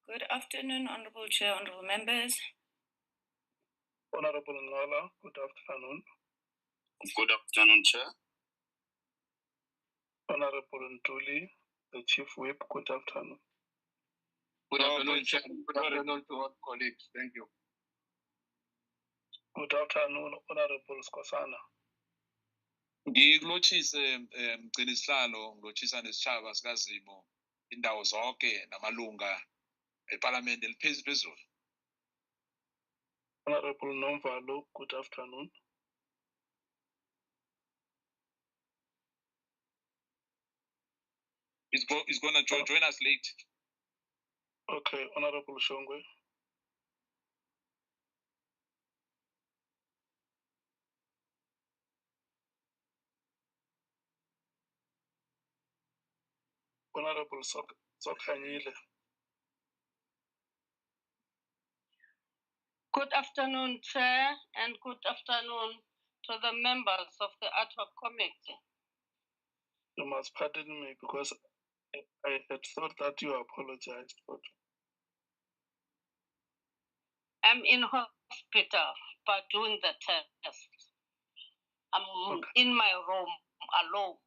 Good afternoon, Honorable Chair, Honorable Members. Honorable Ngala, good afternoon. Good afternoon, Chair. Honorable Ntuli, the Chief Whip, good afternoon. Good afternoon, Chair. Good afternoon to all colleagues. Thank you. Good afternoon, Honorable Skosana. Ngikulotshise mgcinisihlalo ngilotshisa nesitshaba sikaZimo indawo zonke namalunga eParliament eliphezulu. Honorable Nomvalo, good afternoon. He's gonna join us late. Okay, Honorable Shongwe. Honorable Sokhanyile. Good afternoon, Chair, and good afternoon to the members of the Ad-Hoc Committee. You must pardon me because I had thought that you apologized for. I'm in hospital but doing the test. I'm in my room alone.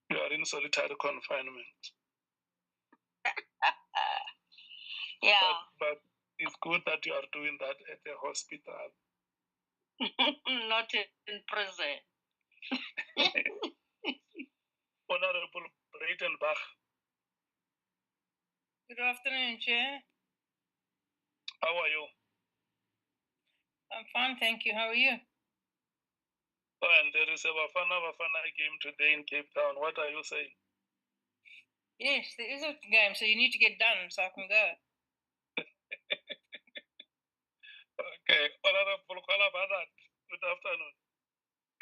You are in solitary confinement. Yeah. But it's good that you are doing that at the hospital. Not in prison. Honorable Breitenbach. Good afternoon, Chair. How are you? I'm fine, thank you. How are you? And there is a Bafana game today in Cape Town. What are you saying? Yes, there is a game, so you need to get done so I can go. Okay, Honorable Kwalabadat, good afternoon.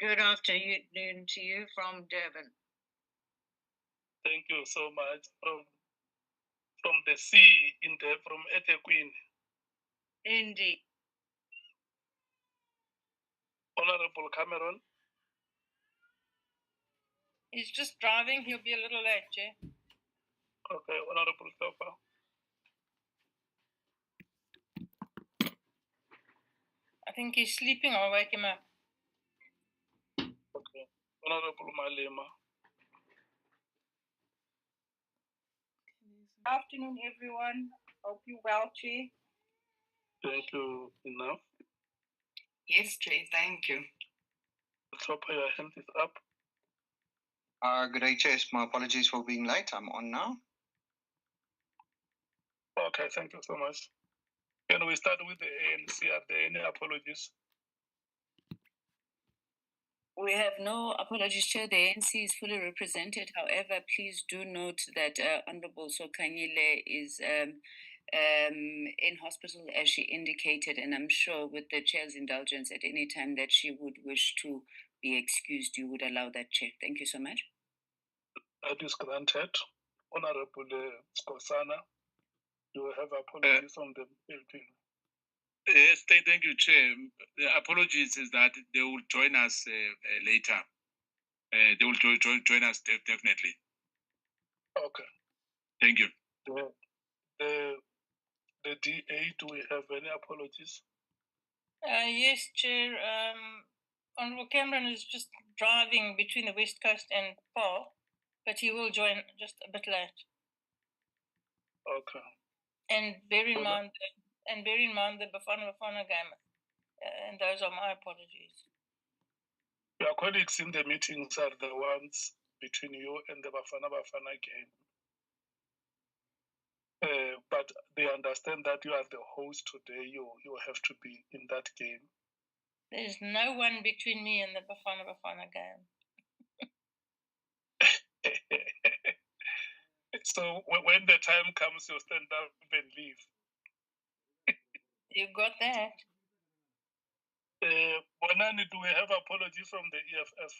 Good afternoon to you from Durban. Thank you so much. From the sea, from eThekwini. Indeed. Honorable Cameron. He's just driving. He'll be a little late, Chair. Okay, Honorable Sofa. I think he's sleeping. I'll wake him up. Okay, Honorable Malema. Good afternoon, everyone. Hope you're well, Chair. Thank you enough. Yes, Chair, thank you. Sofa, your hand is up. Good day, Chair. My apologies for being late. I'm on now. Okay, thank you so much. Can we start with the ANC? Are there any apologies? We have no apologies, Chair. The ANC is fully represented. However, please do note that Honorable Sokhanyile is in hospital, as she indicated, and I'm sure with the Chair's indulgence at any time that she would wish to be excused, you would allow that, Chair. Thank you so much. That is granted. Honorable Skosana, you have apologies on the building. Yes, thank you, Chair. The apologies is that they will join us later. They will join us definitely. Okay. Thank you. The DA, do we have any apologies? Yes, Chair. Honorable Cameron is just driving between the West Coast and Paarl, but he will join just a bit late. Okay. And bear in mind the Bafana game, and those are my apologies. Your colleagues in the meetings are the ones between you and the Bafana game. But they understand that you are the host today. You have to be in that game. There's no one between me and the Bafana game. So when the time comes, you stand up and leave. You got that. Bonani, do we have apology from the EFF?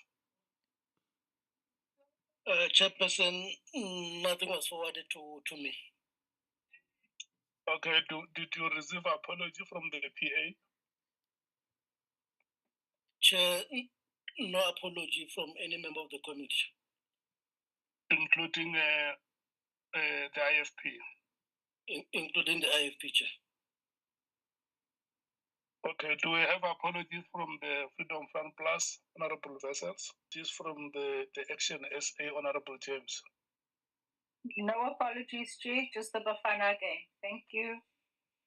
Chairperson, nothing was forwarded to me. Okay, did you receive apology from the PA? Chair, no apology from any member of the committee. Including the IFP. Including the IFP, Chair. Okay, do we have apologies from the Freedom Fund Plus, Honorable Vessels? This from the Action SA, Honorable James. No apologies, Chair, just the Bafana again. Thank you.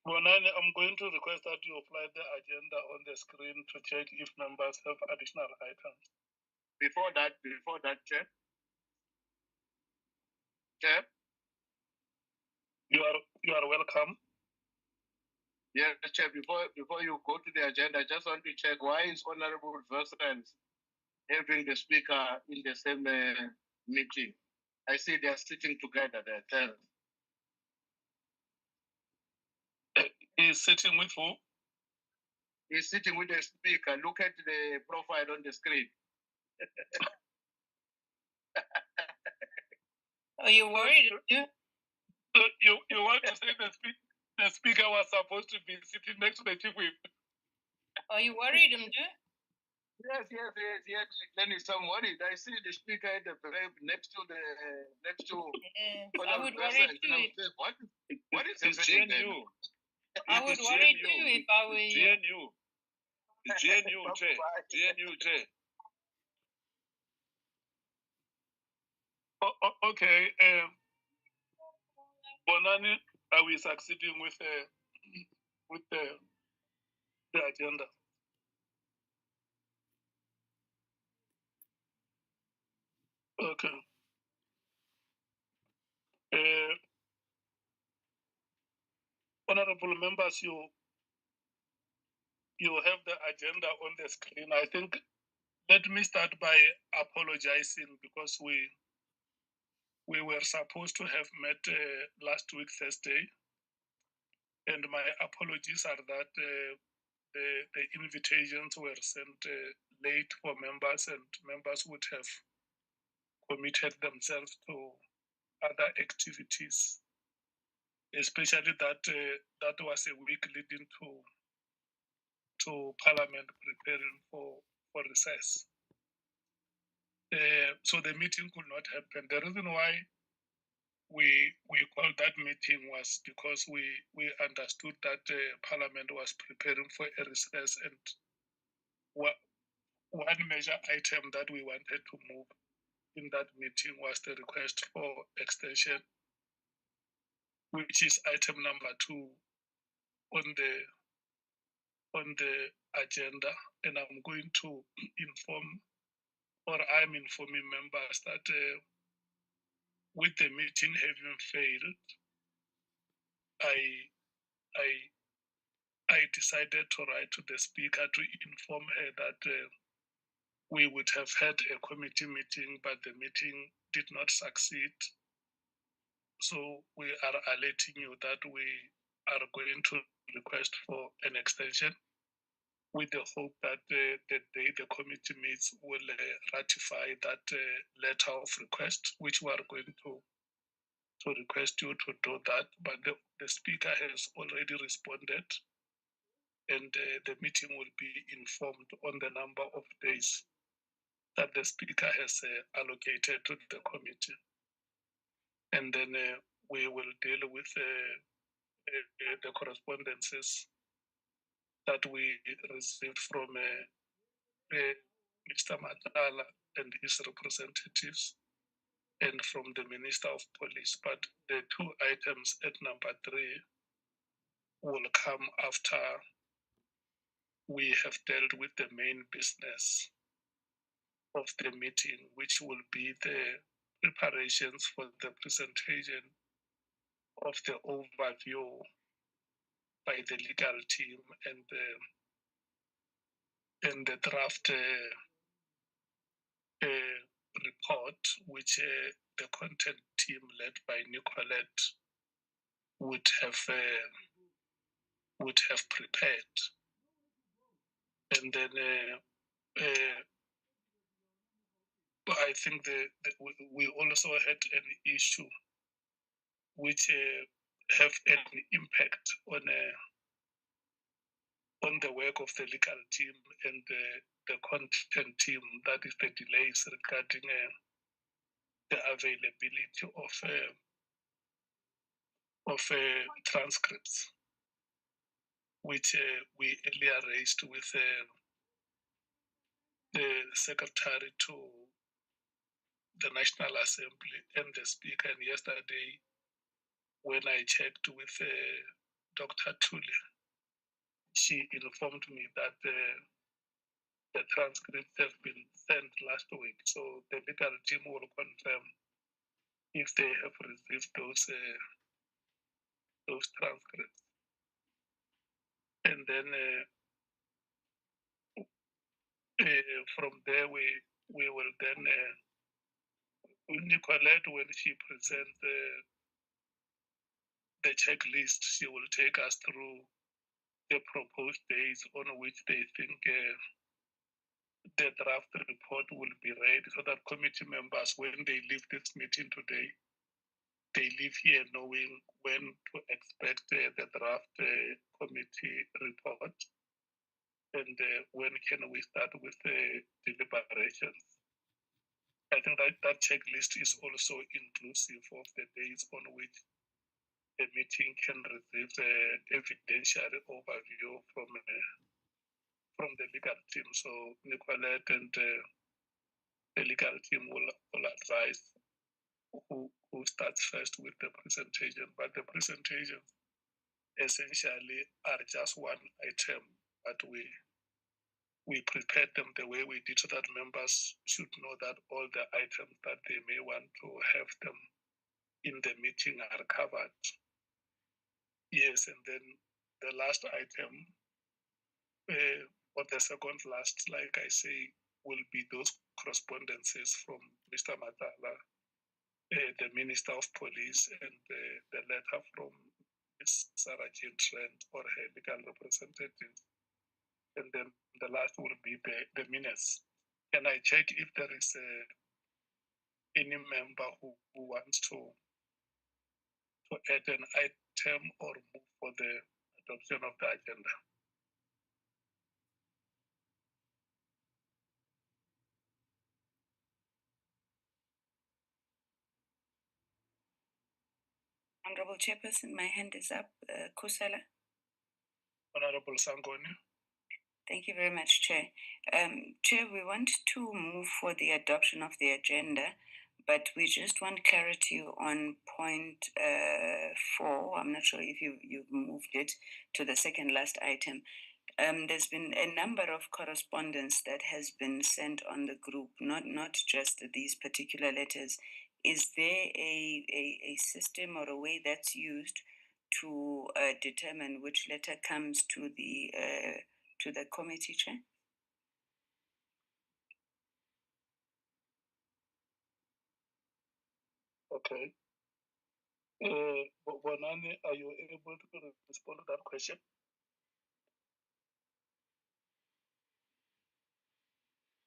Bonani, I'm going to request that you apply the agenda on the screen to check if members have additional items. Before that, Chair. Chair. You are welcome. Yes, Chair, before you go to the agenda, I just want to check why is Honorable Versans having the speaker in the same meeting? I see they are sitting together there. He's sitting with who? He's sitting with the speaker. Look at the profile on the screen. Are you worried? So you want to say the speaker was supposed to be sitting next to the chief whip? Are you worried, Mdu? Yes. Then it's some worried. I see the speaker at the next to. I would worry too. What is happening there? I would worry too if I were you. GNU, Chair. Okay. Bonani, are we succeeding with the agenda? Okay. Honorable members, you have the agenda on the screen. I think let me start by apologizing because we were supposed to have met last week Thursday, and my apologies are that the invitations were sent late for members, and members would have committed themselves to other activities, especially that that was a week leading to Parliament preparing for recess. So the meeting could not happen. The reason why we called that meeting was because we understood that Parliament was preparing for a recess, and one major item that we wanted to move in that meeting was the request for extension, which is item number 2 on the agenda, and I'm going to I'm informing members that with the meeting having failed, I decided to write to the speaker to inform her that we would have had a committee meeting, but the meeting did not succeed. So we are alerting you that we are going to request for an extension with the hope that the day the committee meets will ratify that letter of request, which we are going to request you to do that. But the speaker has already responded, and the meeting will be informed on the number of days that the speaker has allocated to the committee. And then we will deal with the correspondences that we received from Mr. Matala and his representatives and from the Minister of Police. But the 2 items at number 3 will come after we have dealt with the main business of the meeting, which will be the preparations for the presentation of the overview by the legal team and the draft report, which the content team led by Nicolette would have prepared. And then I think we also had an issue which have an impact on the work of the legal team and the content team, that is the delays regarding the availability of of transcripts, which we earlier raised with the secretary to the National Assembly and the Speaker. And yesterday, when I checked with Dr. Tuli, she informed me that the transcripts have been sent last week. So the legal team will confirm if they have received those transcripts. And then from there, we will then, Nicolette, when she presents the checklist, she will take us through the proposed days on which they think the draft report will be read, so that committee members, when they leave this meeting today, they leave here knowing when to expect the draft committee report, and when can we start with the deliberations. I think that checklist is also inclusive of the days on which the meeting can receive the evidentiary overview from the legal team. So Nicolette and the legal team will advise who starts first with the presentation. But the presentations essentially are just one item, but we prepared them the way we did so that members should know that all the items that they may want to have them in the meeting are covered. Yes, and then the last item, or the second last, like I say, will be those correspondences from Mr. Matala, the Minister of Police, and the letter from Ms. Sarah Jane Trent or her legal representative. And then the last will be the minutes. Can I check if there is any member who wants to add an item or move for the adoption of the agenda? Honorable Chairperson, my hand is up. Kusala. Honorable Sangoni. Thank you very much, Chair. Chair, we want to move for the adoption of the agenda, but we just want clarity on point 4. I'm not sure if you've moved it to the second last item. There's been a number of correspondence that has been sent on the group, not just these particular letters. Is there a system or a way that's used to determine which letter comes to the committee, Chair? Okay. Bonani, are you able to respond to that question?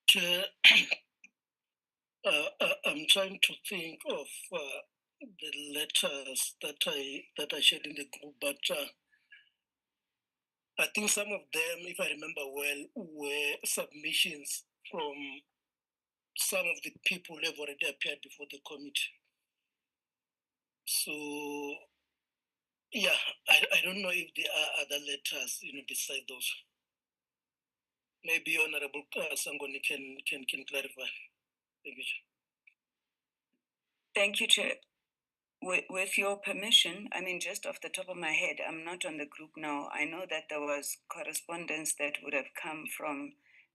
Chair, I'm trying to think of the letters that I shared in the group, but I think some of them, if I remember well, were submissions from some of the people who have already appeared before the committee. So, yeah, I don't know if there are other letters, besides those. Maybe Honorable Sangoni can clarify. Thank you, Chair. Thank you, Chair. With your permission, I mean, just off the top of my head, I'm not on the group now. I know that there was correspondence that would have come from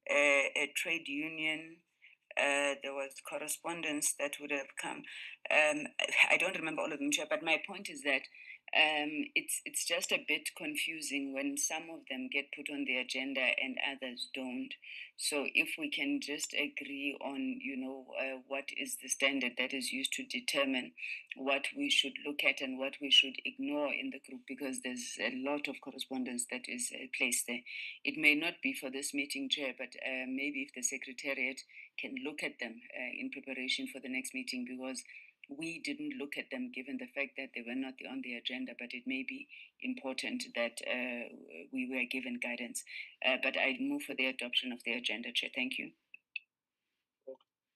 a trade union. There was correspondence that would have come. I don't remember all of them, Chair, but my point is that it's just a bit confusing when some of them get put on the agenda and others don't. So if we can just agree on, what is the standard that is used to determine what we should look at and what we should ignore in the group, because there's a lot of correspondence that is placed there. It may not be for this meeting, Chair, but maybe if the Secretariat can look at them in preparation for the next meeting, because we didn't look at them given the fact that they were not on the agenda, but it may be important that we were given guidance. But I move for the adoption of the agenda, Chair. Thank you.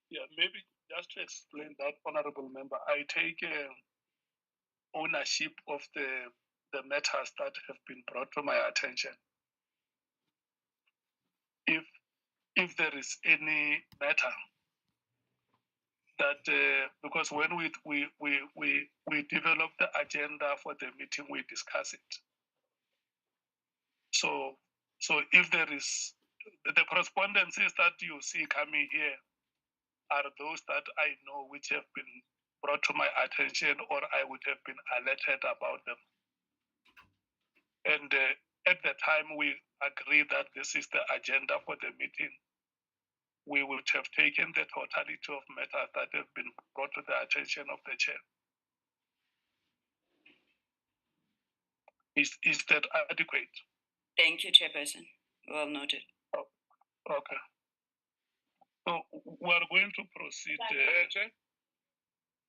Yeah, maybe just to explain that, Honorable Member, I take ownership of the matters that have been brought to my attention. If there is any matter that because when we develop the agenda for the meeting, we discuss it. So if there is the correspondences that you see coming here are those that I know which have been brought to my attention or I would have been alerted about them. And at the time we agree that this is the agenda for the meeting, we would have taken the totality of matters that have been brought to the attention of the chair. Is that adequate? Thank you, Chairperson. Well noted. Oh, okay. So we are going to proceed. Chair?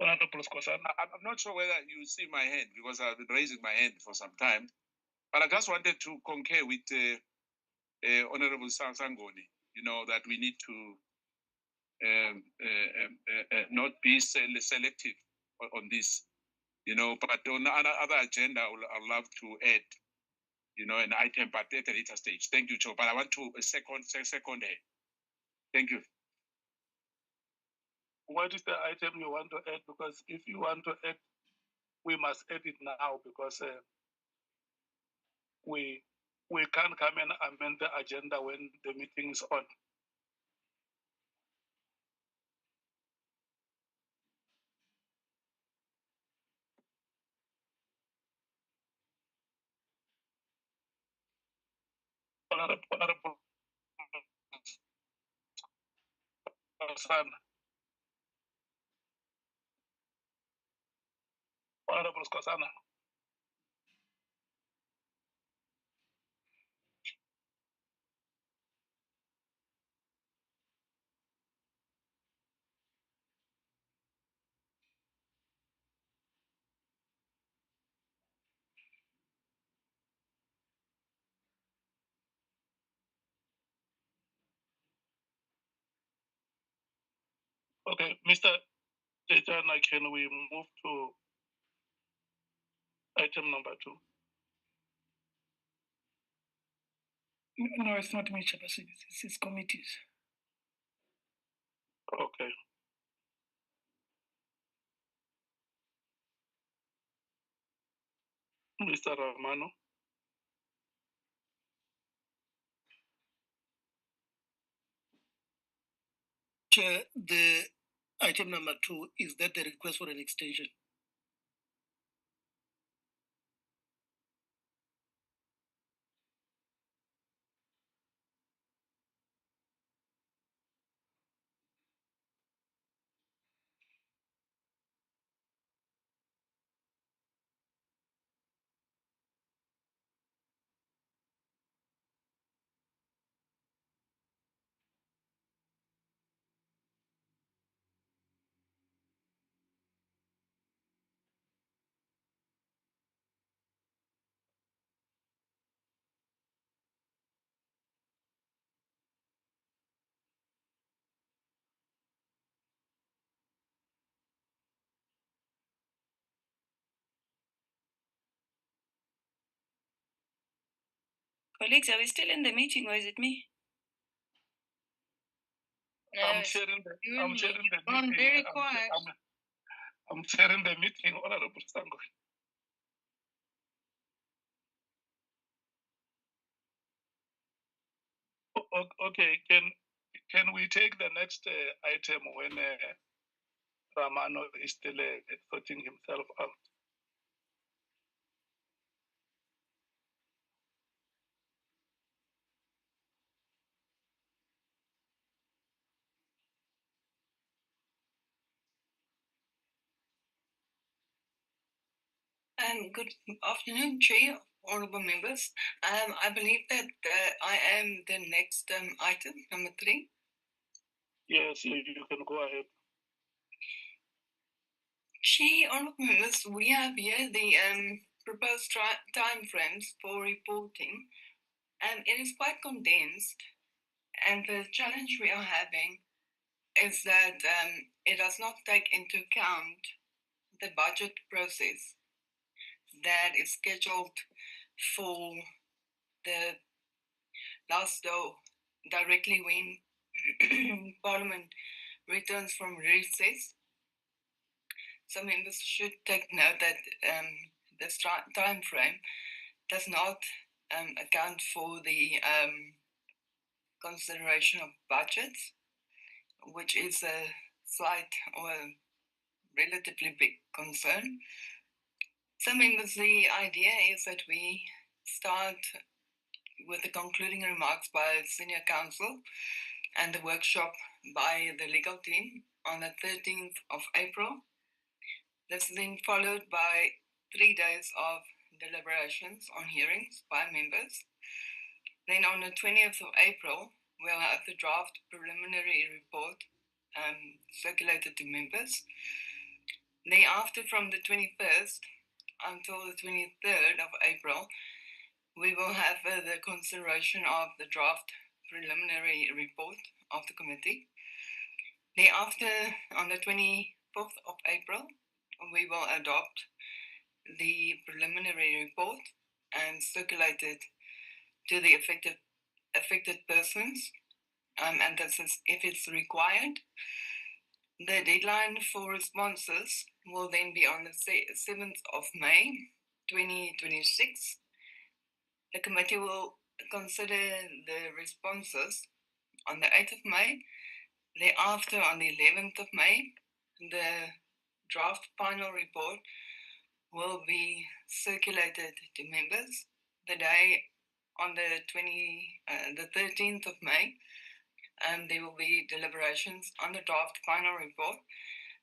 Honorable Skosana. I'm not sure whether you see my hand because I've been raising my hand for some time, but I just wanted to concur with Honorable Sangoni, that we need to not be selective on this, but on other agenda, I'd love to add, an item, but at a later stage. Thank you, Joe. But I want to second. Thank you. What is the item you want to add? Because if you want to add, we must add it now because we can't come and amend the agenda when the meeting is on. Honorable Skosana. Honorable Skosana. Okay, Mr. Tejana, can we move to item number 2? No, it's not me, Chairperson. It's committees. Okay. Mr. Romano. Chair, the item number 2 is that the request for an extension. Colleagues, are we still in the meeting or is it me? I'm chairing the meeting. Very quiet. I'm chairing the meeting, Honorable Sango. Okay, can we take the next item when Ramano is still sorting himself out? Good afternoon, Chair, honorable members. I believe that I am the next item, number 3. Yes, you can go ahead. Chair, honorable members, we have here the proposed time frames for reporting. It is quite condensed, and the challenge we are having is that it does not take into account the budget process that is scheduled for the last day, directly when Parliament returns from recess. So members should take note that this time frame does not account for the consideration of budgets, which is a slight or a relatively big concern. So members, the idea is that we start with the concluding remarks by Senior Counsel and the workshop by the legal team on the 13th of April. This is then followed by 3 days of deliberations on hearings by members. Then on the 20th of April, we'll have the draft preliminary report circulated to members. Thereafter, from the 21st until the 23rd of April, we will have the consideration of the draft preliminary report of the committee. Thereafter, on the 24th of April, we will adopt the preliminary report and circulate it to the affected persons, and this is if it's required. The deadline for responses will then be on the 7th of May, 2026. The committee will consider the responses on the 8th of May. Thereafter, on the 11th of May, the draft final report will be circulated to members. The day on the 13th of May, there will be deliberations on the draft final report,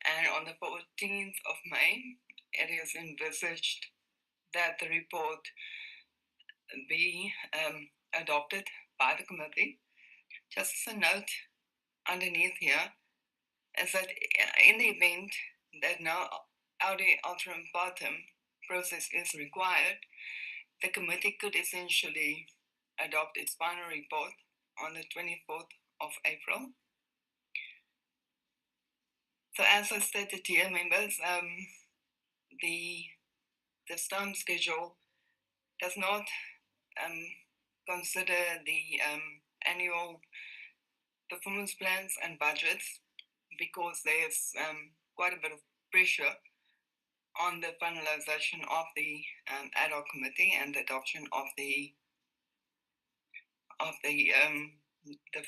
and on the 14th of May, it is envisaged that the report be adopted by the committee. Just as a note underneath here is that in the event that no alteram partem process is required, the committee could essentially adopt its final report on the 24th of April. So as I stated here, members, this time schedule does not consider the annual performance plans and budgets, because there's quite a bit of pressure on the finalization of the ad hoc committee and the adoption of the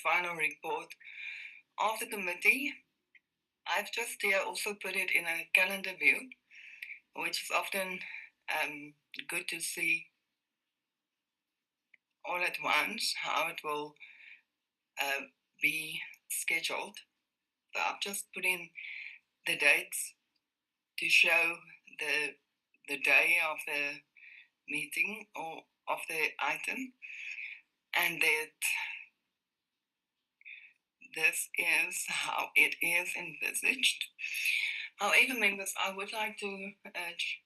final report of the committee. I've just here also put it in a calendar view, which is often good to see all at once how it will be scheduled. So I've just put in the dates to show the day of the meeting or of the item, and that this is how it is envisaged. However, members, I would like to urge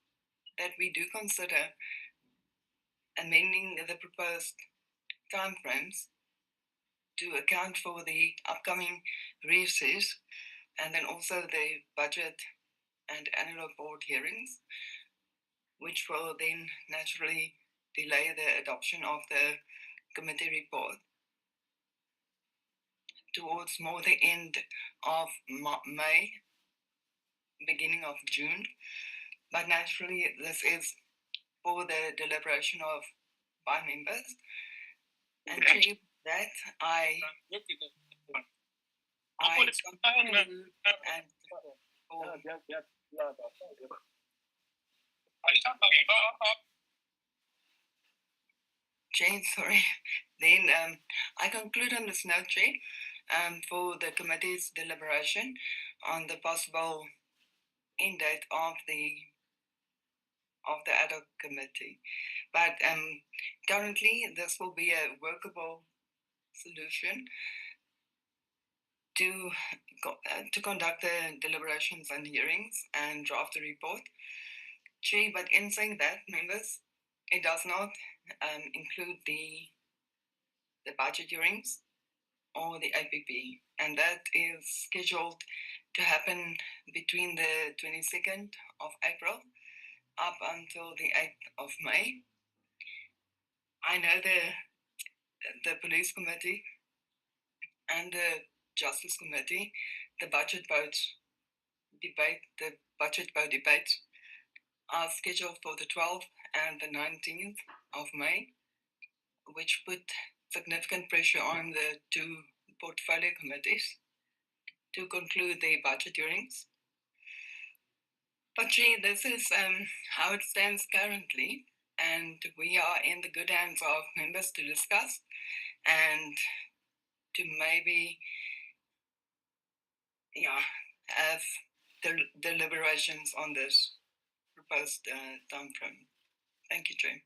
that we do consider amending the proposed timeframes to account for the upcoming recess, and then also the budget and annual board hearings, which will then naturally delay the adoption of the committee report towards more the end of May, beginning of June. But naturally, this is for the deliberation of by members. And to that, I conclude and Jane, sorry. Then I conclude on this note, Jane, for the committee's deliberation on the possible end date of the ad hoc committee. But currently, this will be a workable solution to conduct the deliberations and hearings and draft the report. Chair, but in saying that, members, it does not include the budget hearings or the APP, and that is scheduled to happen between the 22nd of April up until the 8th of May. I know the Police Committee and the Justice Committee, the budget vote debates are scheduled for the 12th and the 19th of May, which put significant pressure on the two portfolio committees to conclude their budget hearings. But gee, this is how it stands currently, and we are in the good hands of members to discuss and to maybe, have deliberations on this proposed time frame. Thank you, Chair.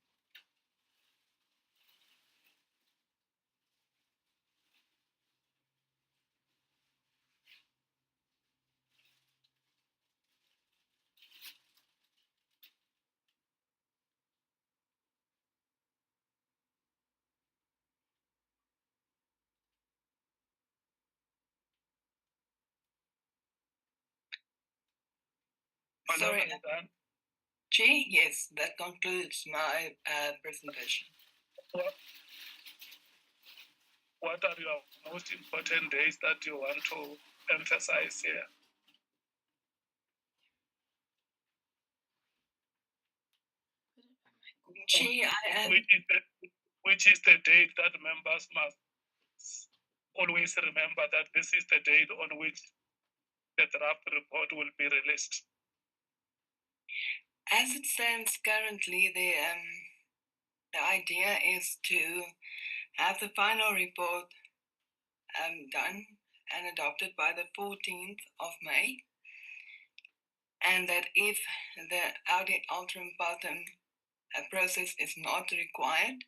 Sorry, Chair, yes, that concludes my presentation. What are your most important days that you want to emphasize here? Chair, which is the date that members must always remember that this is the date on which the draft report will be released? As it stands currently, the idea is to have the final report done and adopted by the 14th of May, and that if the interim partem process is not required,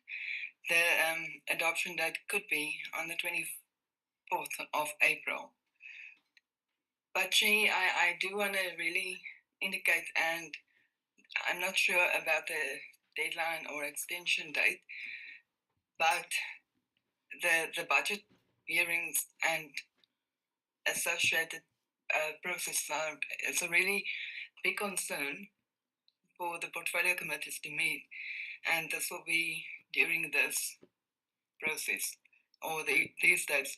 the adoption date could be on the 24th of April. But Chair, I do want to really indicate, and I'm not sure about the deadline or extension date, but the budget hearings and associated process is a really big concern for the portfolio committees to meet, and this will be during this process, or these dates,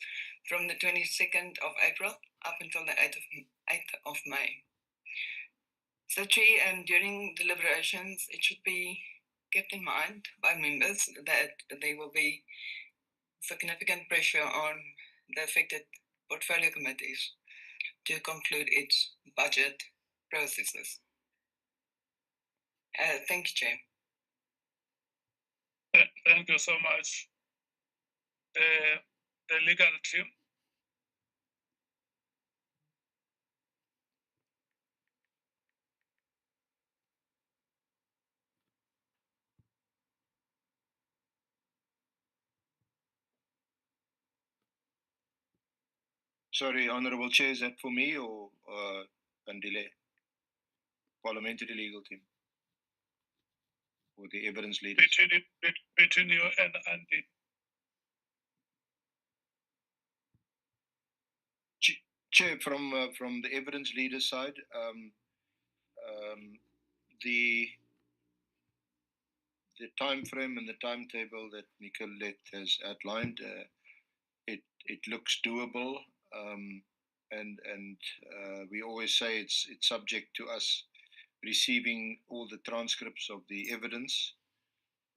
from the 22nd of April up until the 8th of May. So, Chair, and during deliberations, it should be kept in mind by members that there will be significant pressure on the affected portfolio committees to conclude its budget processes. Thank you, Chair. Thank you so much. The legal team. Sorry, Honourable Chair, is that for me or Andile? Parliamentary legal team? Or the evidence leaders? Between you and Andy. Chair, from the evidence leader side, the time frame and the timetable that Nicolette has outlined, it looks doable, and we always say it's subject to us receiving all the transcripts of the evidence,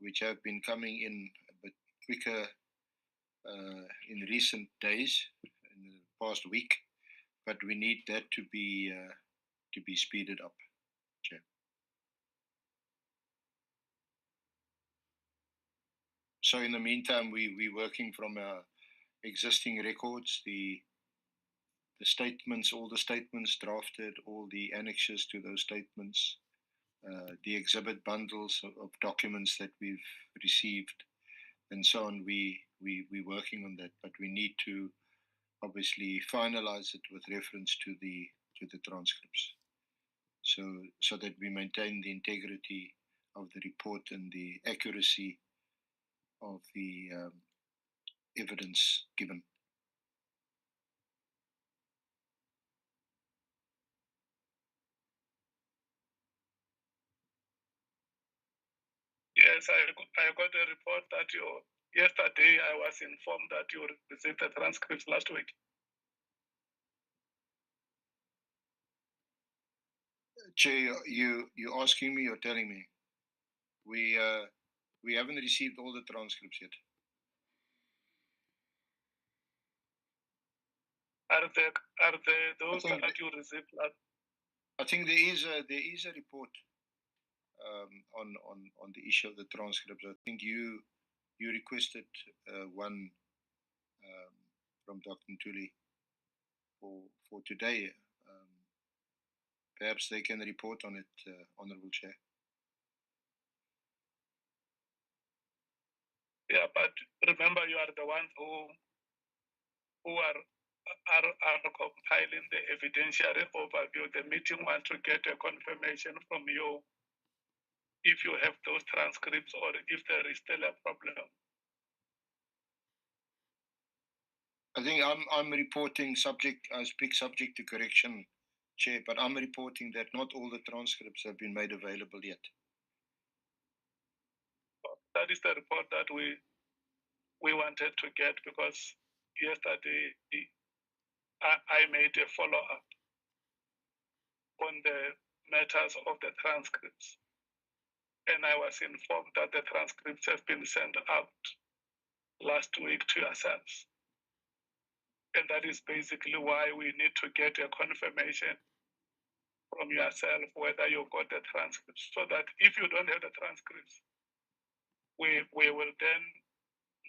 which have been coming in a bit quicker in recent days, in the past week, but we need that to be speeded up, Chair. So in the meantime, we're working from our existing records, the statements, all the statements drafted, all the annexes to those statements, the exhibit bundles of documents that we've received, and so on. We're working on that, but we need to obviously finalize it with reference to the transcripts, so that we maintain the integrity of the report and the accuracy of the evidence given. Yes, I got a report that yesterday I was informed that you received the transcripts last week. Chair, you asking me or telling me? We haven't received all the transcripts yet. Are there those that you received last? I think there is a report on the issue of the transcripts. I think you requested one from Dr. Ntuli for today. Perhaps they can report on it, Honourable Chair. Yeah, but remember, you are the ones who are compiling the evidentiary overview. The meeting wants to get a confirmation from you if you have those transcripts or if there is still a problem. I think I'm reporting I speak subject to correction, Chair, but I'm reporting that not all the transcripts have been made available yet. That is the report that we wanted to get, because yesterday I made a follow-up on the matters of the transcripts. And I was informed that the transcripts have been sent out last week to yourselves. And that is basically why we need to get a confirmation from yourself whether you got the transcripts, so that if you don't have the transcripts, we will then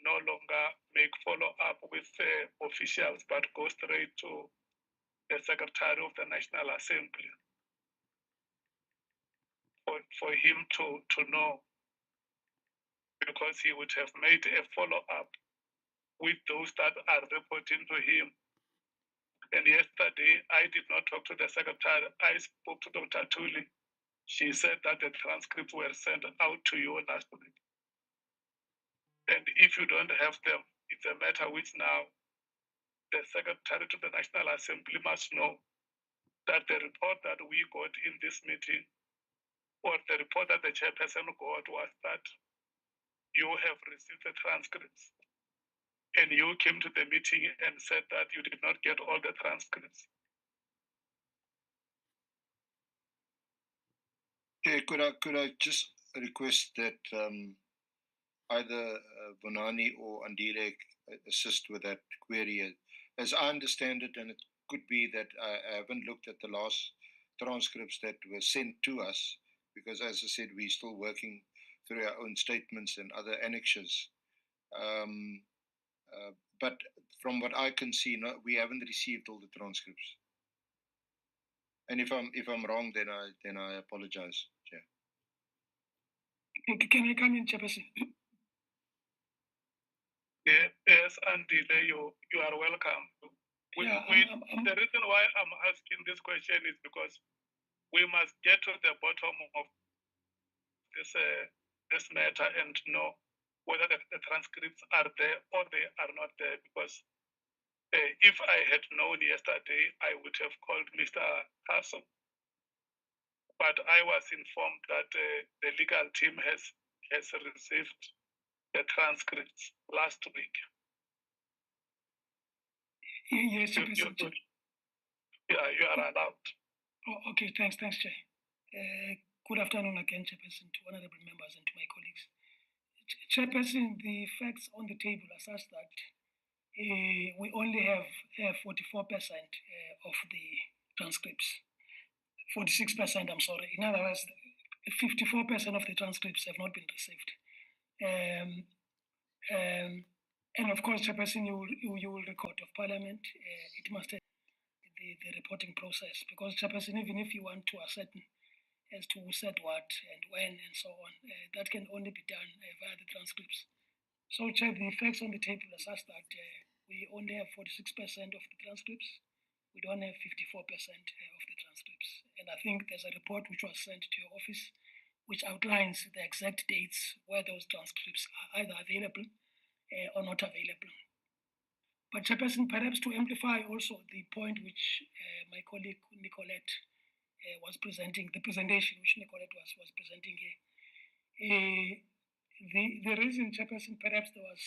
no longer make follow-up with officials, but go straight to the Secretary of the National Assembly for him to know, because he would have made a follow-up with those that are reporting to him. And yesterday, I did not talk to the Secretary. I spoke to Dr. Tuli. She said that the transcripts were sent out to you last week. And if you don't have them, it's a matter which now the Secretary to the National Assembly must know that the report that we got in this meeting, or the report that the chairperson got, was that you have received the transcripts. And you came to the meeting and said that you did not get all the transcripts. Okay, could I just request that either Bonani or Andile assist with that query? As I understand it, and it could be that I haven't looked at the last transcripts that were sent to us, because as I said, we're still working through our own statements and other annexes. But from what I can see, no, we haven't received all the transcripts. And if I'm wrong, then I apologize, Chair. Can I come in, Chairperson? Yes, Andile, you are welcome. The reason why I'm asking this question is because we must get to the bottom of this matter and know whether the transcripts are there or they are not there. Because if I had known yesterday, I would have called Mr. Castle. But I was informed that the legal team has received the transcripts last week. Yes, Chairperson. Yeah, you are allowed. Oh, okay, thanks, Chair. Good afternoon again, Chairperson, to honorable members and to my colleagues. Chairperson, the facts on the table are such that we only have 44% of the transcripts. 46%, I'm sorry. In other words, 54% of the transcripts have not been received. And of course, Chairperson, you will record of Parliament. It must have the reporting process, because Chairperson, even if you want to ascertain as to who said what and when and so on, that can only be done via the transcripts. So, Chair, the facts on the table are such that we only have 46% of the transcripts. We don't have 54% of the transcripts. And I think there's a report which was sent to your office which outlines the exact dates where those transcripts are either available or not available. But Chairperson, perhaps to amplify also the point which my colleague Nicolette was presenting, the presentation which Nicolette was presenting here. The reason, Chairperson, perhaps there was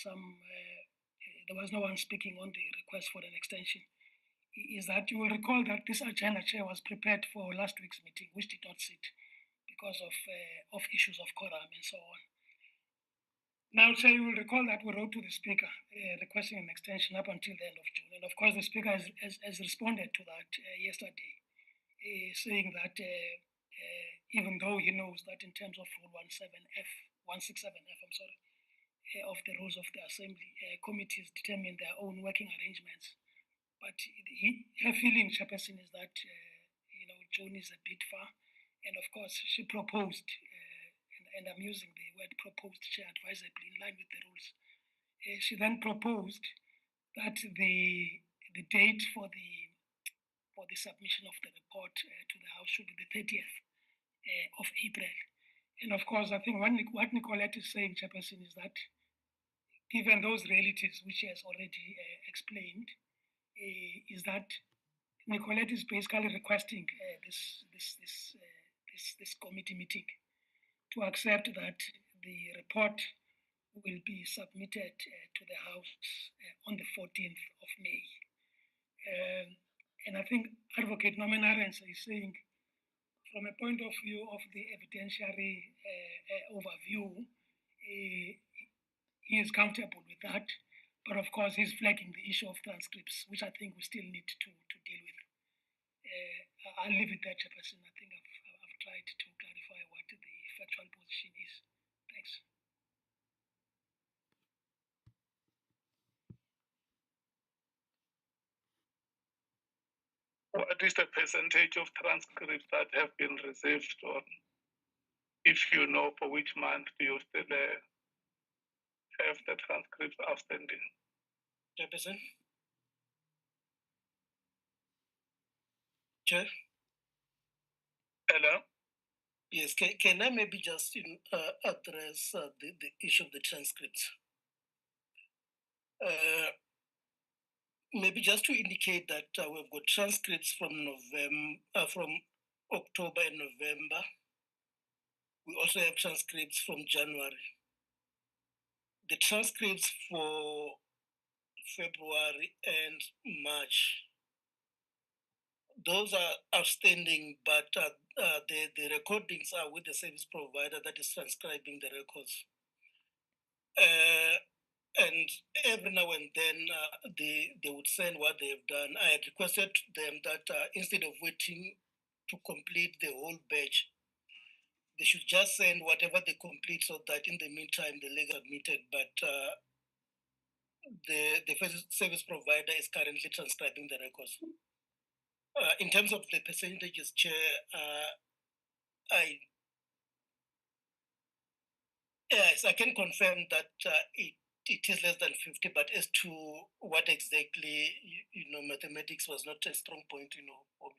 no one speaking on the request for an extension, is that you will recall that this agenda, Chair, was prepared for last week's meeting, which did not sit because of issues of quorum and so on. Now, Chair, you will recall that we wrote to the Speaker requesting an extension up until the end of June. And of course, the Speaker has responded to that yesterday, saying that even though he knows that in terms of Rule 167F, of the rules of the Assembly, committees determine their own working arrangements. But her feeling, Chairperson, is that June is a bit far, and of course she proposed, and I'm using the word proposed, Chair, advisably in line with the rules. She then proposed that the date for the submission of the report to the House should be the 30th of April. And of course, I think what Nicolette is saying, Chairperson, is that given those realities which she has already explained, is that Nicolette is basically requesting this committee meeting to accept that the report will be submitted to the House on the 14th of May. And I think Advocate Norman Arens is saying, from a point of view of the evidentiary overview, he is comfortable with that, but of course he's flagging the issue of transcripts, which I think we still need to deal with. I'll leave it there, Chairperson. I think I've tried to clarify what the factual position is. Thanks. What is the percentage of transcripts that have been received, or if you know for which month do you still have the transcripts outstanding? Chairperson? Chair? Hello? Yes, can I maybe just address the issue of the transcripts? Maybe just to indicate that we've got transcripts from from October and November. We also have transcripts from January. The transcripts for February and March, those are outstanding, but the recordings are with the service provider that is transcribing the records. And every now and then they would send what they have done. I had requested them that instead of waiting to complete the whole batch, they should just send whatever they complete so that in the meantime the leg admitted, but the service provider is currently transcribing the records. In terms of the percentages, Chair, yes, I can confirm that it is less than 50, but as to what exactly, mathematics was not a strong point, for me.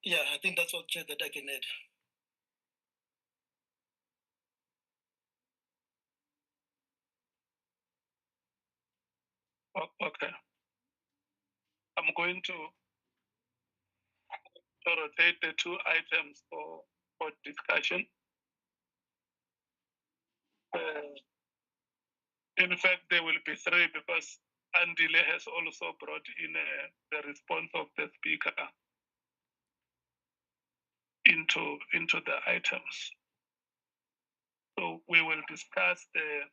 Yeah, I think that's all, Chair, that I can add. Okay. I'm going to rotate the two items for discussion. In fact, there will be three because Andile has also brought in the response of the Speaker into the items. So we will discuss the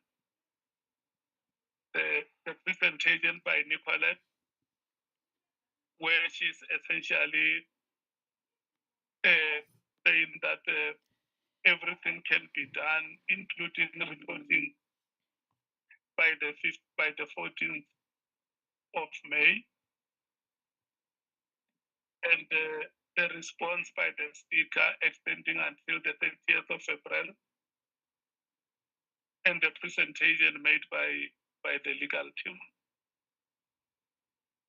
presentation by Nicolette, where she's essentially saying that everything can be done, including reporting by the 14th of May, and the response by the Speaker extending until the 30th of April, and the presentation made by the legal team.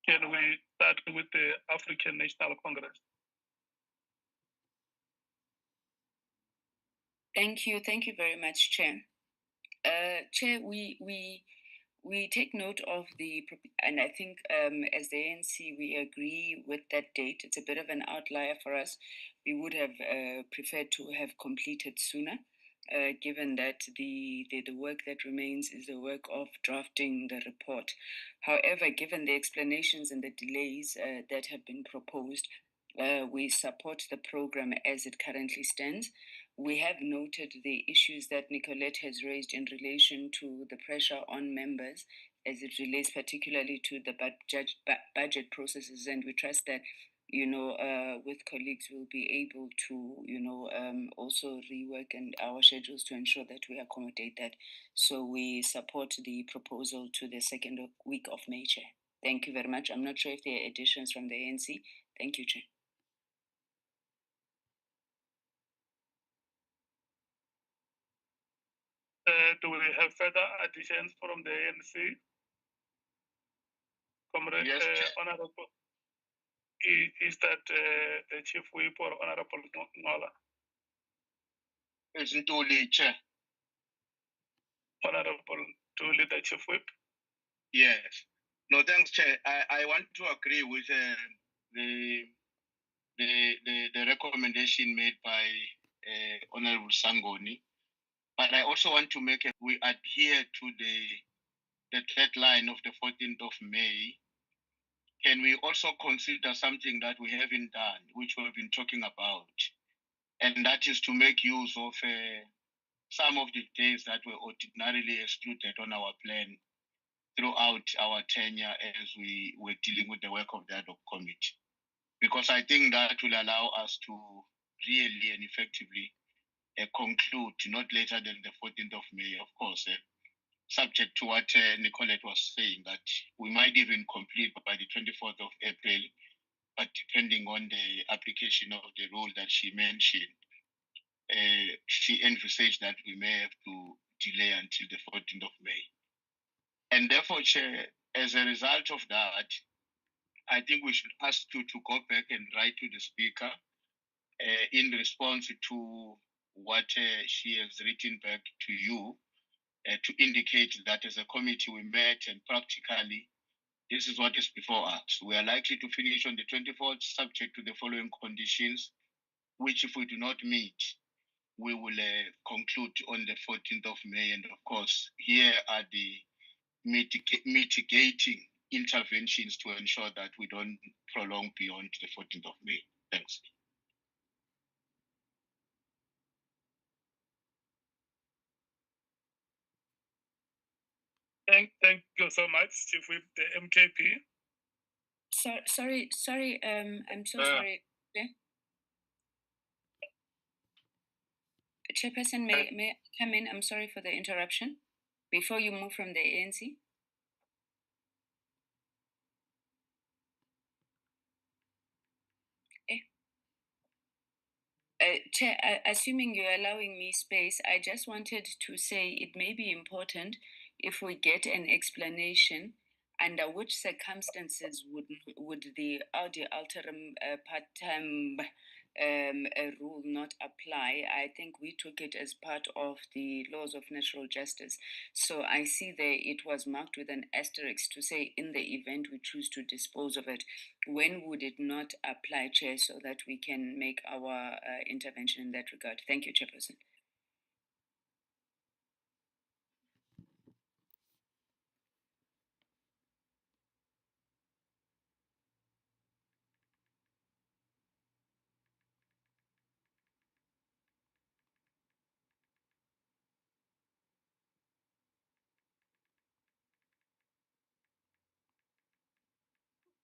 Can we start with the African National Congress? Thank you very much, Chair. Chair, we take note of and I think as the ANC we agree with that date. It's a bit of an outlier for us. We would have preferred to have completed sooner. given that the work that remains is the work of drafting the report. However, given the explanations and the delays that have been proposed, we support the program as it currently stands. We have noted the issues that Nicolette has raised in relation to the pressure on members as it relates particularly to the budget processes, and we trust that with colleagues, we'll be able to, also rework and our schedules to ensure that we accommodate that. So we support the proposal to the second week of May, Chair. Thank you very much. I'm not sure if there are additions from the ANC. Thank you, Chair. Do we have further additions from the ANC? Comrade, Yes, Chair. Honorable, is that the Chief Whip or Honorable Ngola? It's Ntuli, Chair. Honorable Ntuli, the Chief Whip? Yes. No, thanks, Chair. I want to agree with the recommendation made by Honorable Sangoni, but I also want to make we adhere to the deadline of the 14th of May. Can we also consider something that we haven't done, which we've been talking about, and that is to make use of some of the days that were ordinarily excluded on our plan throughout our tenure as we were dealing with the work of the Ad-Hoc committee? Because I think that will allow us to really and effectively conclude not later than the 14th of May, of course, subject to what Nicolette was saying, that we might even complete by the 24th of April, but depending on the application of the rule that she mentioned, she envisaged that we may have to delay until the 14th of May. And therefore, Chair, as a result of that, I think we should ask you to go back and write to the Speaker in response to what she has written back to you, to indicate that as a committee we met and practically this is what is before us. We are likely to finish on the 24th, subject to the following conditions, which if we do not meet, we will conclude on the 14th of May. And of course, here are the mitigating interventions to ensure that we don't prolong beyond the 14th of May. Thanks. Thank you so much, Chief Whip, the MKP. Sorry. I'm so sorry. Yeah? Chairperson, may I come in? I'm sorry for the interruption. Before you move from the ANC. Chair, assuming you're allowing me space, I just wanted to say it may be important if we get an explanation under which circumstances would the audi alteram partem rule not apply. I think we took it as part of the laws of natural justice. So I see there it was marked with an asterisk to say in the event we choose to dispose of it. When would it not apply, Chair, so that we can make our intervention in that regard? Thank you, Chairperson.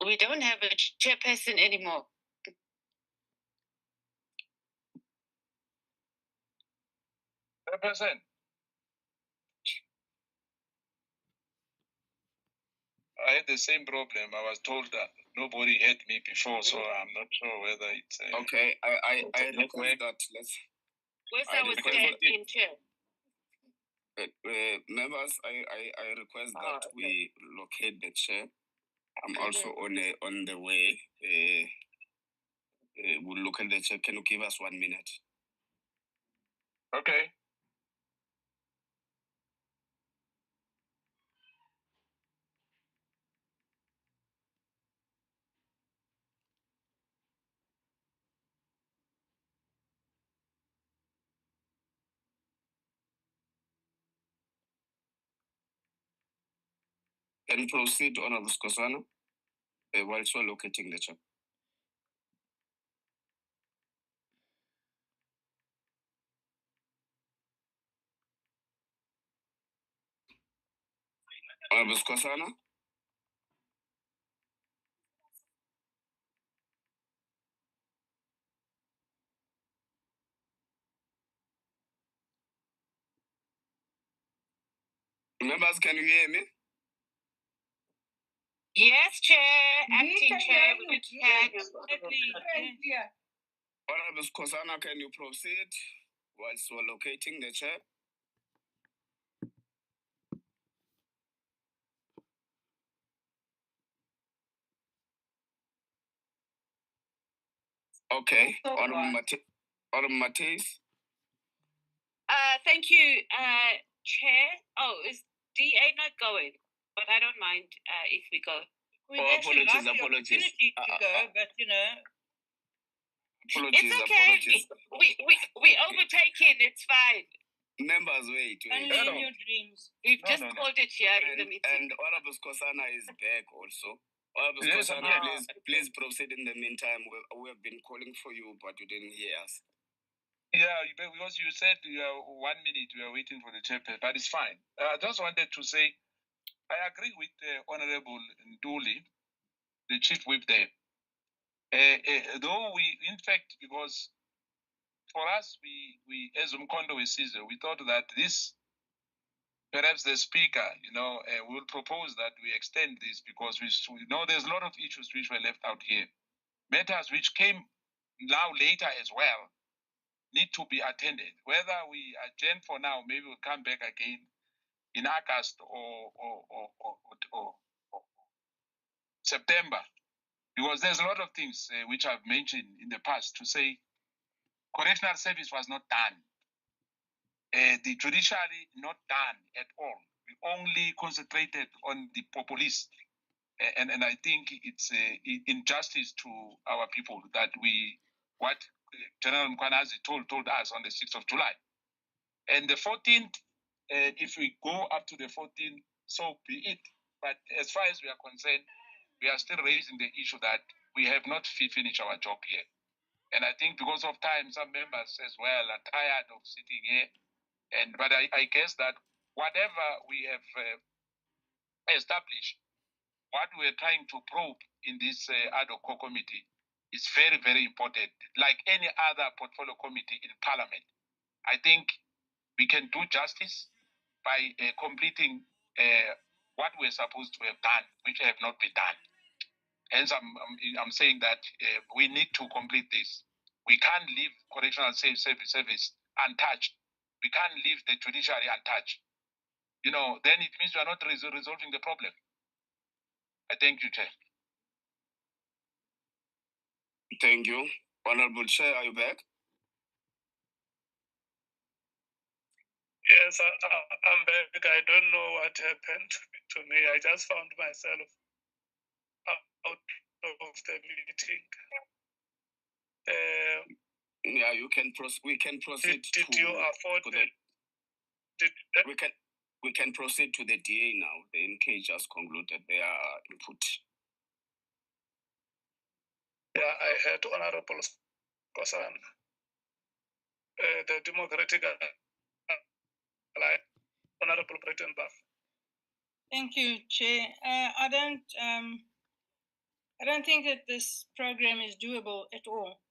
We don't have a chairperson anymore. Chairperson. I had the same problem. I was told that nobody had me before, so I'm not sure whether it's okay. I request that Where's our stand-in chair? Members, I request that we locate the chair. I'm also on the way. We'll look at the chair. Can you give us 1 minute? Okay. Can proceed, Honorable Skosana, whilst we're locating the chair. Honorable Skosana. Members, can you hear me? Yes, Chair. Acting Chair. Honorable Skosana, can you proceed whilst we're locating the chair? Okay. Honorable Matisse. Thank you, Chair. Oh, is DA not going? But I don't mind if we go. Apologies. Opportunity to go, but you know. It's okay. We overtaken. It's fine. Members, wait. Only in your dreams. We've just called it here in the meeting. And Honorable Skosana is back also. Honorable Skosana, please proceed in the meantime. We have been calling for you, but you didn't hear us. Yeah, because you said you are 1 minute, we are waiting for the chairperson, but it's fine. I just wanted to say, I agree with Honorable Nduli, the chief whip there. Though we, in fact, because for us, we as Umkondo Wesizo, we thought that this, perhaps the speaker, will propose that we extend this because we know there's a lot of issues which were left out here. Matters which came now later as well need to be attended. Whether we adjourn for now, maybe we'll come back again in August or September, because there's a lot of things which I've mentioned in the past to say correctional service was not done. The judiciary not done at all. We only concentrated on the police. And I think it's injustice to our people that what General Mkhwanazi told us on the 6th of July. And the 14th, if we go up to the 14th, so be it. But as far as we are concerned, we are still raising the issue that we have not finished our job here. And I think because of time, some members as well are tired of sitting here. But I guess that whatever we have established, what we're trying to probe in this Ad-Hoc committee is very, very important. Like any other portfolio committee in Parliament, I think we can do justice by completing what we're supposed to have done, which have not been done. Hence, I'm saying that we need to complete this. We can't leave correctional service untouched. We can't leave the judiciary untouched. Then it means we are not resolving the problem. I thank you, Chair. Thank you. Honorable Chair, are you back? Yes, I'm back. I don't know what happened to me. I just found myself out of the meeting. Yeah, you can we can proceed. Did you afford it? We can proceed to the DA now. The NK just concluded their input. Yeah, I heard Honorable Kosan. The Democratic Alliance, Honorable Breitenbach. Thank you, Chair. I don't think that this program is doable at all.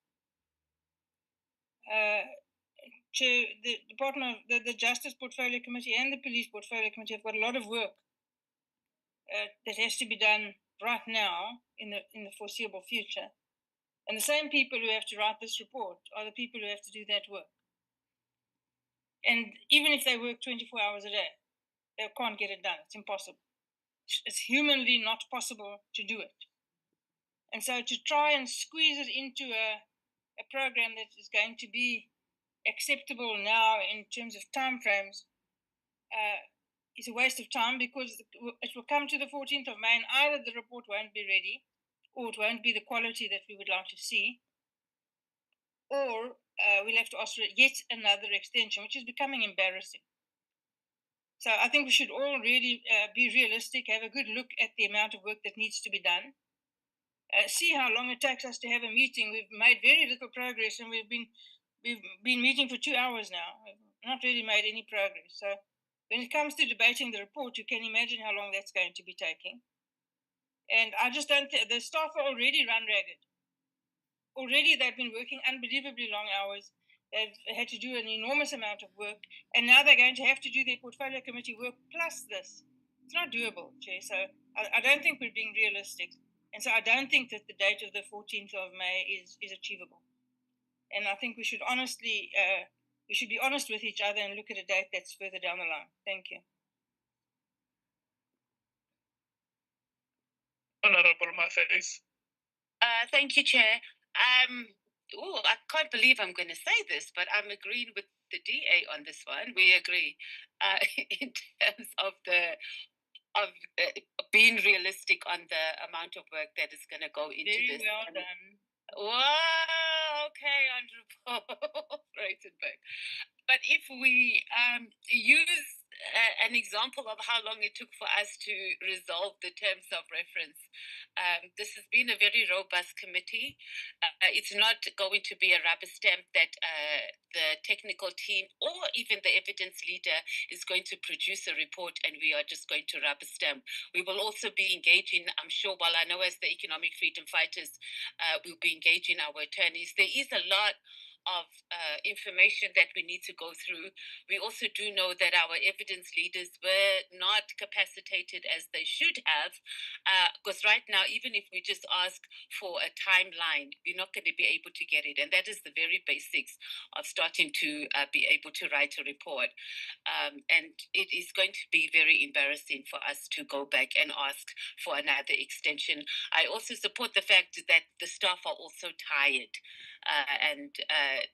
Chair, the Department of the Justice Portfolio Committee and the Police Portfolio Committee have got a lot of work that has to be done right now in the foreseeable future. And the same people who have to write this report are the people who have to do that work. And even if they work 24 hours a day, they can't get it done. It's impossible. It's humanly not possible to do it. And so to try and squeeze it into a program that is going to be acceptable now in terms of timeframes is a waste of time, because it will come to the 14th of May and either the report won't be ready, or it won't be the quality that we would like to see, or we'll have to ask for yet another extension, which is becoming embarrassing. So I think we should all really be realistic, have a good look at the amount of work that needs to be done, see how long it takes us to have a meeting. We've made very little progress, and we've been meeting for 2 hours now. We've not really made any progress. So when it comes to debating the report, you can imagine how long that's going to be taking. And I just don't think the staff are already run ragged. Already they've been working unbelievably long hours. They've had to do an enormous amount of work, and now they're going to have to do their portfolio committee work plus this. It's not doable, Chair. So I don't think we're being realistic. And so I don't think that the date of the 14th of May is achievable. And I think we should honestly, we should be honest with each other and look at a date that's further down the line. Thank you. Honorable Matthys. Thank you, Chair. I can't believe I'm going to say this, but I'm agreeing with the DA on this one. We agree in terms of being realistic on the amount of work that is going to go into Very this. well done. Wow, okay, Honorable Breitenberg. But if we use an example of how long it took for us to resolve the terms of reference, this has been a very robust committee. It's not going to be a rubber stamp that the technical team or even the evidence leader is going to produce a report and we are just going to rubber stamp. We will also be engaging, I'm sure, while I know as the economic freedom fighters, we'll be engaging our attorneys. There is a lot of information that we need to go through. We also do know that our evidence leaders were not capacitated as they should have, because right now, even if we just ask for a timeline, we're not going to be able to get it. And that is the very basics of starting to be able to write a report. And it is going to be very embarrassing for us to go back and ask for another extension. I also support the fact that the staff are also tired. And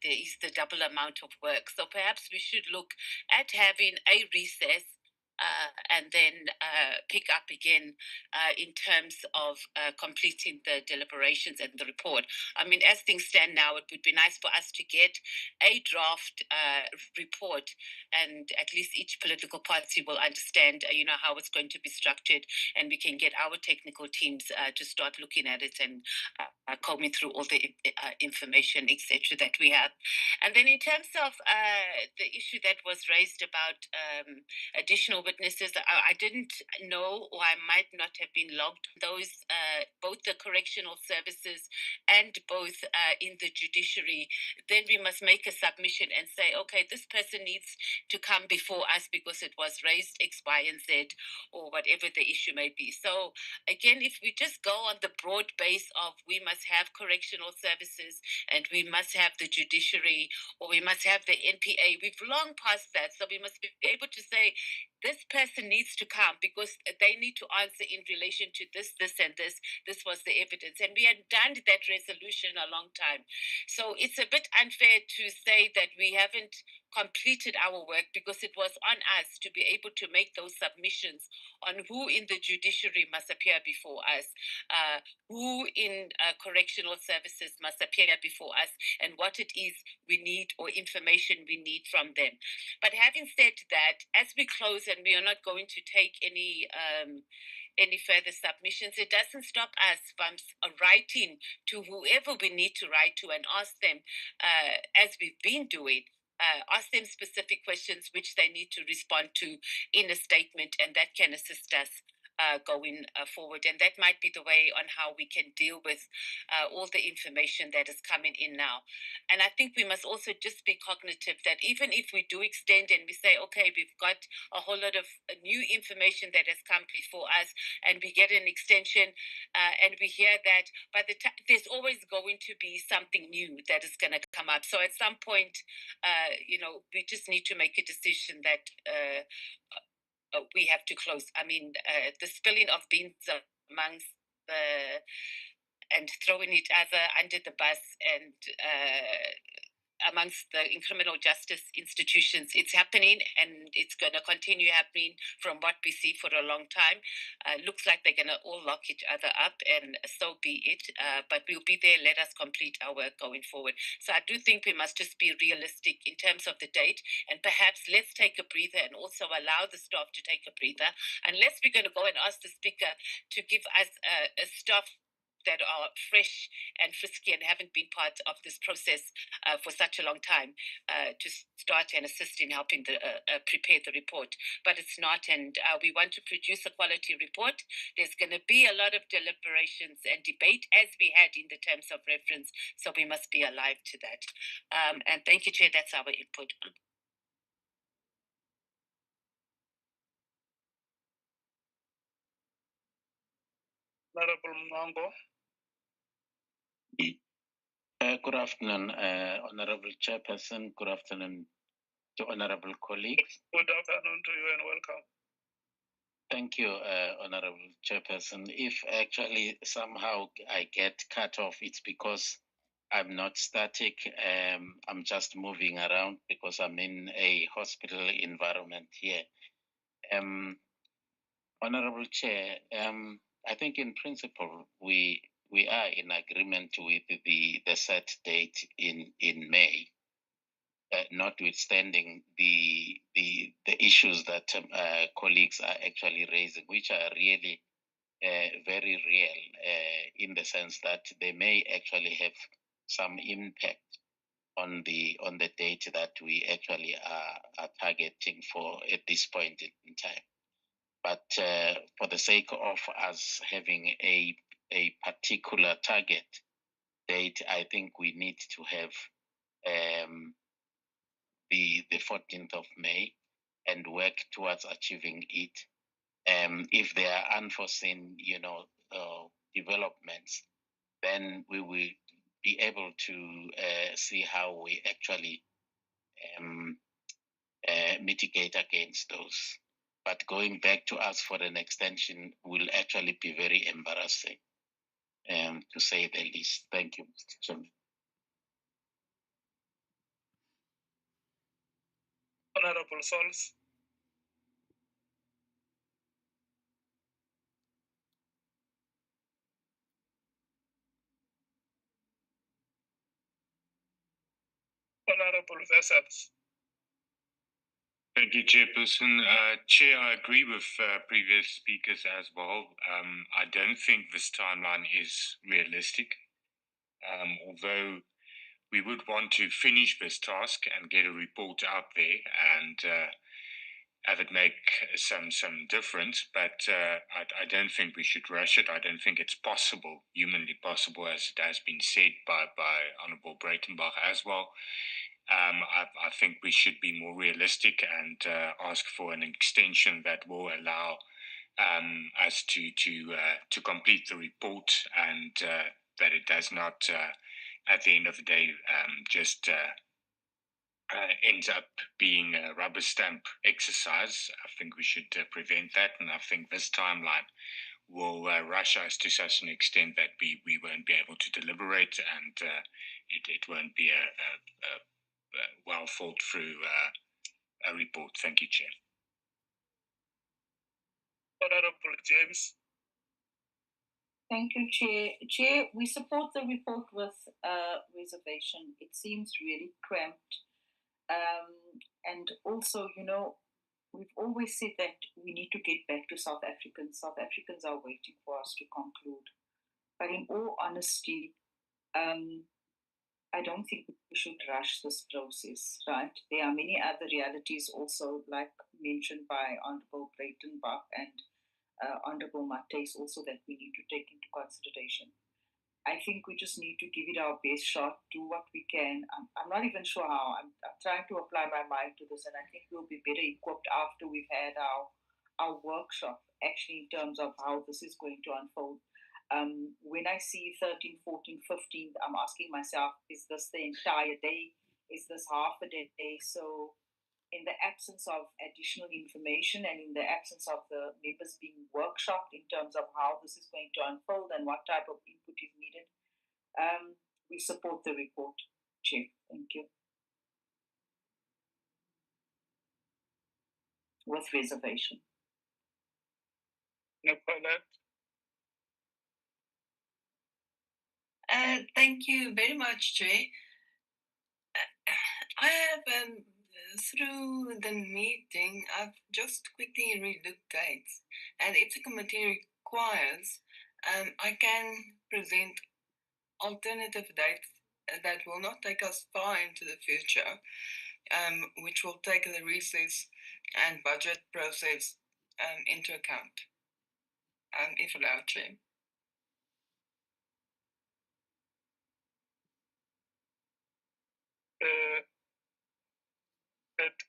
there is the double amount of work. So perhaps we should look at having a recess and then pick up again in terms of completing the deliberations and the report. I mean, as things stand now, it would be nice for us to get a draft report, and at least each political party will understand, how it's going to be structured, and we can get our technical teams to start looking at it and combing through all the information, etc., that we have. And then in terms of the issue that was raised about additional witnesses, I didn't know, or I might not have been logged those, both the correctional services and both in the judiciary. Then we must make a submission and say, okay, this person needs to come before us because it was raised X, Y, and Z, or whatever the issue may be. So again, if we just go on the broad base of we must have correctional services and we must have the judiciary, or we must have the NPA, we've long passed that. So we must be able to say, this person needs to come because they need to answer in relation to this, and this. This was the evidence. And we had done that resolution a long time. So it's a bit unfair to say that we haven't completed our work because it was on us to be able to make those submissions on who in the judiciary must appear before us, who in correctional services must appear before us, and what it is we need or information we need from them. But having said that, as we close and we are not going to take any further submissions, it doesn't stop us from writing to whoever we need to write to and ask them, as we've been doing, ask them specific questions which they need to respond to in a statement, and that can assist us going forward. And that might be the way on how we can deal with all the information that is coming in now. And I think we must also just be cognitive that even if we do extend and we say, okay, we've got a whole lot of new information that has come before us, and we get an extension, and we hear that by the time there's always going to be something new that is going to come up. So at some point, we just need to make a decision that we have to close. I mean, the spilling of beans amongst and throwing each other under the bus, and amongst the criminal justice institutions. It's happening, and it's going to continue happening from what we see for a long time. Looks like they're going to all lock each other up, and so be it. But we'll be there. Let us complete our work going forward. So I do think we must just be realistic in terms of the date, and perhaps let's take a breather and also allow the staff to take a breather. Unless we're going to go and ask the speaker to give us a staff that are fresh and frisky and haven't been part of this process for such a long time to start and assist in helping prepare the report. But it's not, and we want to produce a quality report. There's going to be a lot of deliberations and debate, as we had in the terms of reference, so we must be alive to that. And thank you, Chair, that's our input. Honorable Mnango. Good afternoon, Honorable Chairperson. Good afternoon to honorable colleagues. Good afternoon to you and welcome. Thank you, Honorable Chairperson. If actually somehow I get cut off, it's because I'm not static. I'm just moving around because I'm in a hospital environment here. Honorable Chair, I think in principle we are in agreement with the set date in May, notwithstanding the issues that colleagues are actually raising, which are really very real in the sense that they may actually have some impact on the date that we actually are targeting for at this point in time. But for the sake of us having a particular target date, I think we need to have the 14th of May and work towards achieving it. If there are unforeseen, developments, then we will be able to see how we actually mitigate against those. But going back to ask for an extension will actually be very embarrassing, to say the least. Thank you, Mr. Chairman. Honorable Sols. Honorable Vessels. Thank you, Chairperson. Chair, I agree with previous speakers as well. I don't think this timeline is realistic, although we would want to finish this task and get a report out there and have it make some difference. But I don't think we should rush it. I don't think it's possible, humanly possible, as it has been said by Honourable Breitenbach as well. I think we should be more realistic and ask for an extension that will allow us to complete the report and that it does not, at the end of the day, just ends up being a rubber stamp exercise. I think we should prevent that, and I think this timeline will rush us to such an extent that we won't be able to deliberate, and it won't be a well thought through a report. Thank you, Chair. Honorable James. Thank you, Chair. Chair, we support the report with reservation. It seems really cramped. And also, we've always said that we need to get back to South Africans. South Africans are waiting for us to conclude. But in all honesty, I don't think we should rush this process, right? There are many other realities also, like mentioned by Honourable Breitenbach and Honourable Mates also, that we need to take into consideration. I think we just need to give it our best shot, do what we can. I'm not even sure how. I'm trying to apply my mind to this, and I think we'll be better equipped after we've had our workshop, actually, in terms of how this is going to unfold. When I see 13, 14, 15, I'm asking myself, is this the entire day? Is this half a day? So in the absence of additional information and in the absence of the members being workshopped in terms of how this is going to unfold and what type of input is needed, we support the report, Chair. Thank you. with reservation. Thank you very much, Chair. I have, through the meeting, I've just quickly relooked dates, and if the committee requires, I can present alternative dates that will not take us far into the future, which will take the recess and budget process into account, if allowed, Chair.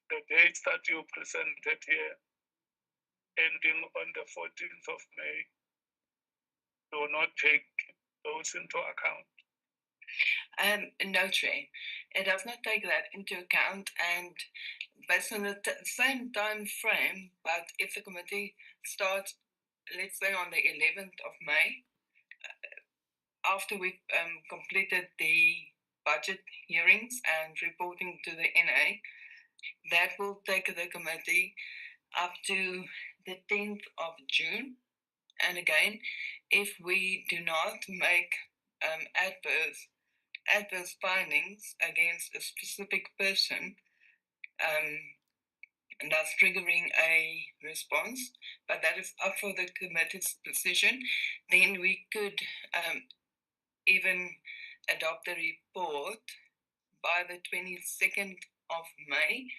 The dates that you presented here, ending on the 14th of May, do not take those into account. No, Chair. It does not take that into account, and based on the same time frame, but if the committee starts, let's say on the 11th of May, after we've completed the budget hearings and reporting to the NA, that will take the committee up to the 10th of June. And again, if we do not make adverse findings against a specific person, and thus triggering a response, but that is up for the committee's decision, then we could even adopt the report by the 22nd of May.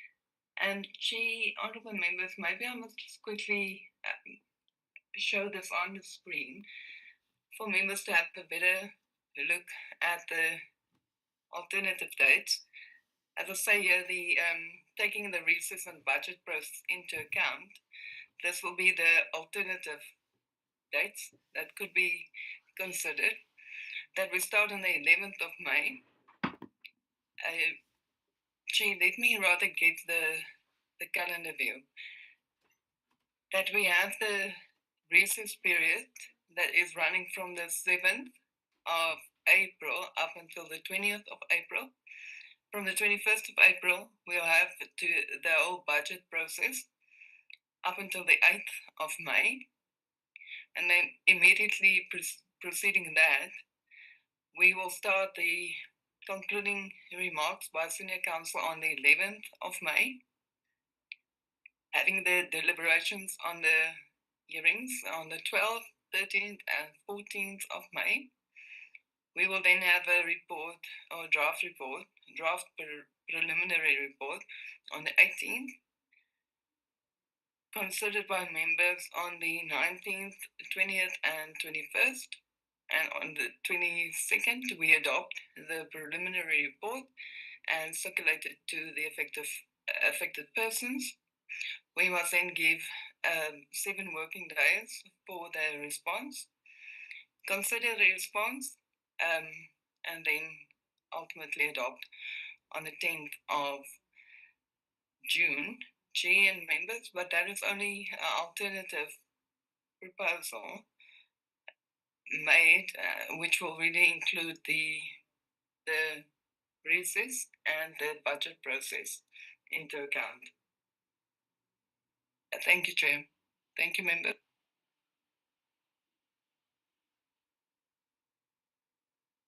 And honourable members, maybe I must just quickly show this on the screen for members to have a better look at the alternative dates. As I say here, the taking the recess and budget process into account, this will be the alternative dates that could be considered. That we start on the 11th of May. Let me rather give the calendar view. That we have the recess period that is running from the 7th of April up until the 20th of April. From the 21st of April, we'll have the whole budget process up until the 8th of May. And then immediately preceding that, we will start the concluding remarks by Senior Counsel on the 11th of May, having the deliberations on the hearings on the 12th, 13th, and 14th of May. We will then have a report or draft preliminary report on the 18th, considered by members on the 19th, 20th, and 21st. And on the 22nd, we adopt the preliminary report and circulate it to the affected persons. We must then give 7 working days for their response, consider the response, and then ultimately adopt on the 10th of June. Chair and members, but that is only an alternative proposal made, which will really include the recess and the budget process into account. Thank you, Chair. Thank you, member.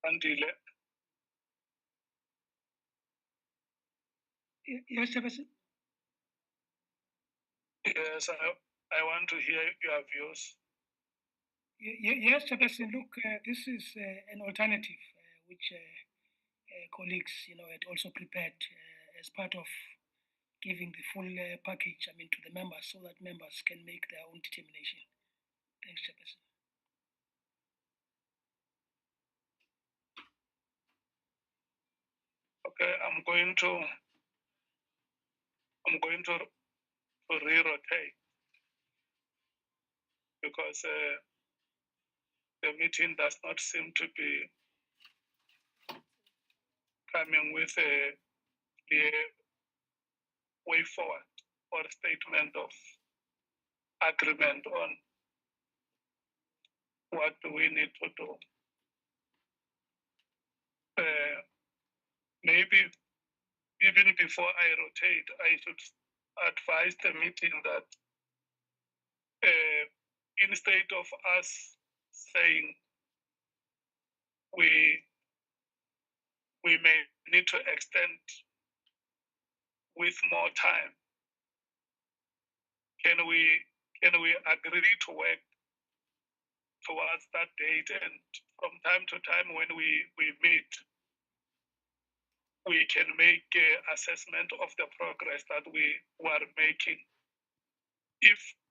Andile. Yes, Chairperson. Yes, I want to hear your views. Yes, Chairperson. Look, this is an alternative which colleagues, had also prepared as part of giving the full package, to the members, so that members can make their own determination. Thanks, Chairperson. Okay, I'm going to re-rotate because the meeting does not seem to be coming with a clear way forward or statement of agreement on what do we need to do. Maybe even before I rotate, I should advised the meeting that instead of us saying we may need to extend with more time, can we agree to work towards that date, and from time to time when we meet, we can make assessment of the progress that we were making. If